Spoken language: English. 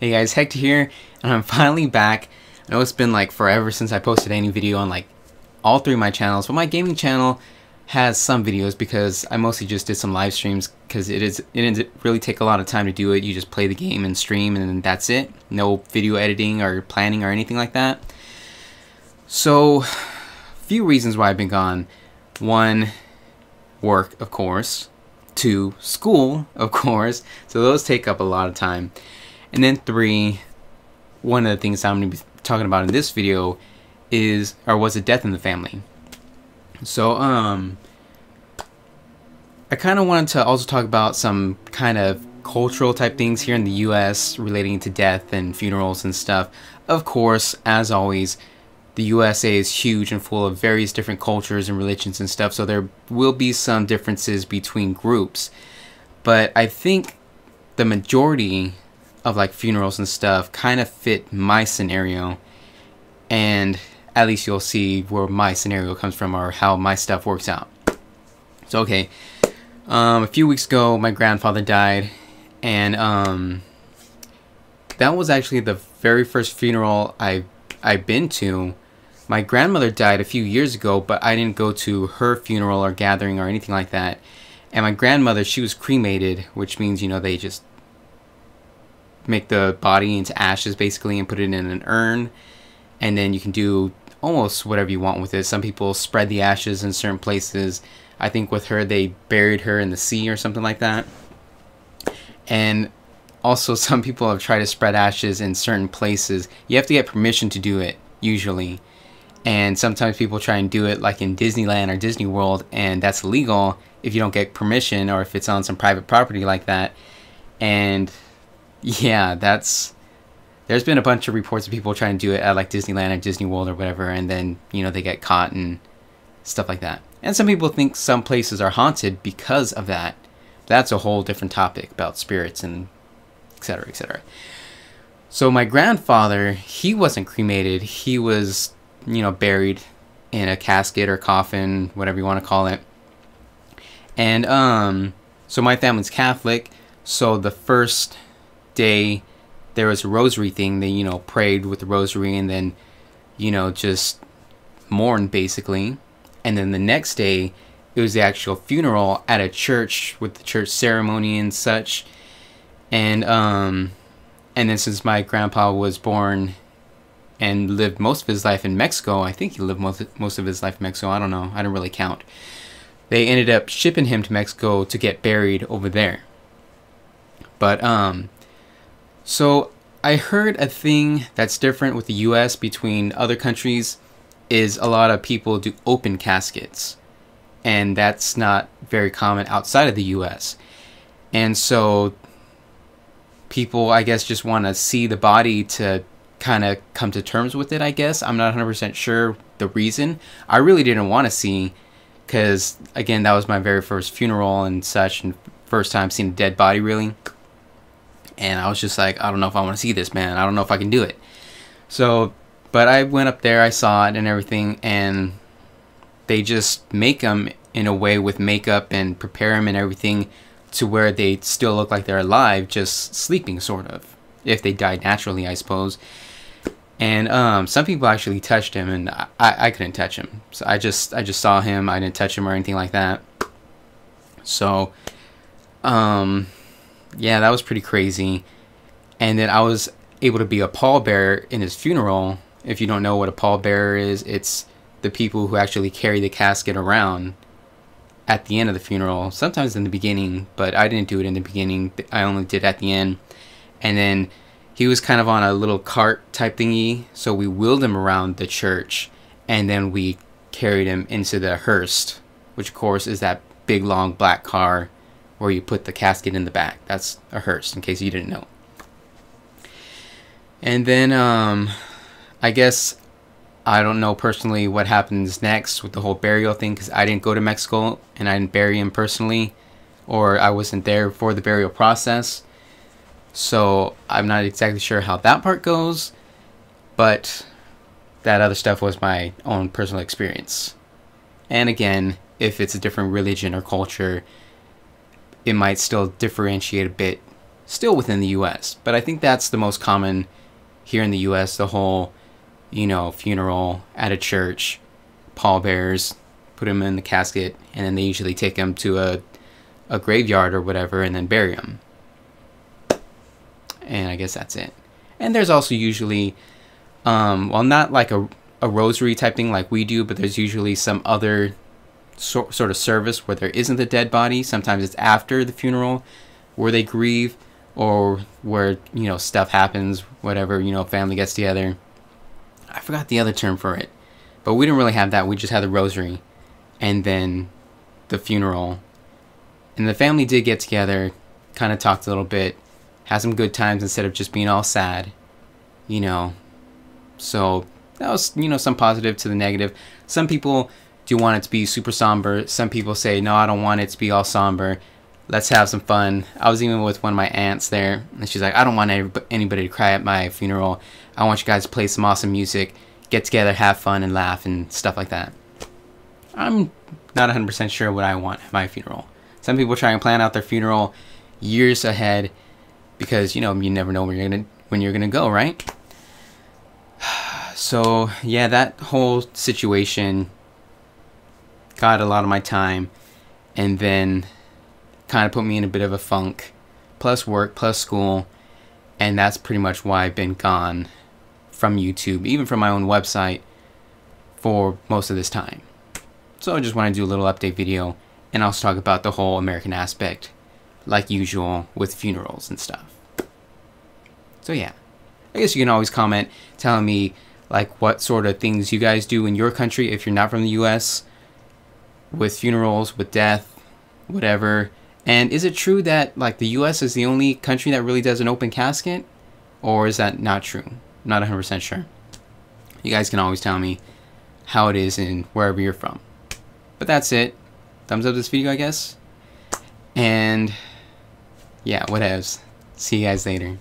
Hey guys, Hector here, and I'm finally back. I know it's been like forever since I posted any video on like all three of my channels, but my gaming channel has some videos because I mostly just did some live streams because it didn't really take a lot of time to do it. You just play the game and stream and then that's it. No video editing or planning or anything like that. So, few reasons why I've been gone. One, work, of course. Two, school, of course. So those take up a lot of time. And then three, one of the things I'm going to be talking about in this video was a death in the family. So, I kind of wanted to also talk about some kind of cultural type things here in the US relating to death and funerals and stuff. Of course, as always, the USA is huge and full of various different cultures and religions and stuff, so there will be some differences between groups. But I think the majority of like funerals and stuff kind of fit my scenario, and at least you'll see where my scenario comes from or how my stuff works out. So okay, a few weeks ago my grandfather died, and that was actually the very first funeral I've been to. My grandmother died a few years ago, but I didn't go to her funeral or gathering or anything like that. And my grandmother, she was cremated, which means, you know, they just make the body into ashes basically and put it in an urn, and then you can do almost whatever you want with it. Some people spread the ashes in certain places. I think with her they buried her in the sea or something like that. And also some people have tried to spread ashes in certain places. You have to get permission to do it usually, and sometimes people try and do it like in Disneyland or Disney World, and that's illegal if you don't get permission or if it's on some private property like that. And yeah, there's been a bunch of reports of people trying to do it at like Disneyland or Disney World or whatever, and then, you know, they get caught and stuff like that. And some people think some places are haunted because of that. That's a whole different topic about spirits and etc., etc. So my grandfather, he wasn't cremated. He was, you know, buried in a casket or coffin, whatever you want to call it. And so my family's Catholic, so the first day there was a rosary thing. They, you know, prayed with the rosary and then, you know, just mourned basically. And then the next day it was the actual funeral at a church with the church ceremony and such. And then since my grandpa was born and lived most of his life in Mexico, I think he lived most of his life in Mexico, I don't know, I didn't really count. They ended up shipping him to Mexico to get buried over there. But so I heard a thing that's different with the US between other countries is a lot of people do open caskets, and that's not very common outside of the US. And so people, I guess, just want to see the body to kind of come to terms with it, I guess. I'm not 100% sure the reason. I really didn't want to see, because again, that was my very first funeral and such, and first time seeing a dead body really. And I was just like, I don't know if I want to see this, man. I don't know if I can do it. So, but I went up there, I saw it and everything, and they just make them in a way with makeup and prepare them and everything to where they still look like they're alive, just sleeping sort of, if they died naturally, I suppose. And some people actually touched him, and I couldn't touch him. So I just saw him. I didn't touch him or anything like that. So yeah, that was pretty crazy. And then I was able to be a pallbearer in his funeral. If you don't know what a pallbearer is, it's the people who actually carry the casket around at the end of the funeral, sometimes in the beginning, but I didn't do it in the beginning. I only did at the end. And then he was kind of on a little cart type thingy, so we wheeled him around the church, and then we carried him into the hearse, which of course is that big long black car where you put the casket in the back. That's a hearse, in case you didn't know. And then I guess I don't know personally what happens next with the whole burial thing, because I didn't go to Mexico and I didn't bury him personally, or I wasn't there for the burial process. So I'm not exactly sure how that part goes, but that other stuff was my own personal experience. And again, if it's a different religion or culture, it might still differentiate a bit still within the US. But I think that's the most common here in the US, the whole, you know, funeral at a church, pallbearers, put him in the casket, and then they usually take him to a graveyard or whatever and then bury him. And I guess that's it. And there's also usually, well, not like a rosary type thing like we do, but there's usually some other sort of service where there isn't a dead body. Sometimes it's after the funeral where they grieve, or where, you know, stuff happens, whatever, you know, family gets together. I forgot the other term for it, but we didn't really have that. We just had the rosary and then the funeral. And the family did get together, kind of talked a little bit, had some good times instead of just being all sad, you know. So that was, you know, some positive to the negative. Some people do want it to be super somber. Some people say, no, I don't want it to be all somber. Let's have some fun. I was even with one of my aunts there, and she's like, I don't want anybody to cry at my funeral. I want you guys to play some awesome music, get together, have fun, and laugh, and stuff like that. I'm not 100% sure what I want at my funeral. Some people try and plan out their funeral years ahead because, you know, you never know when you're gonna go, right? So yeah, that whole situation got a lot of my time, and then kind of put me in a bit of a funk, plus work, plus school, and that's pretty much why I've been gone from YouTube, even from my own website, for most of this time. So I just want to do a little update video and also talk about the whole American aspect, like usual with funerals and stuff. So yeah, I guess you can always comment telling me like what sort of things you guys do in your country if you're not from the US, with funerals, with death, whatever. And is it true that like the US is the only country that really does an open casket? Or is that not true? I'm not 100% sure. You guys can always tell me how it is in wherever you're from. But that's it. Thumbs up this video, I guess. And yeah, whatevs. See you guys later.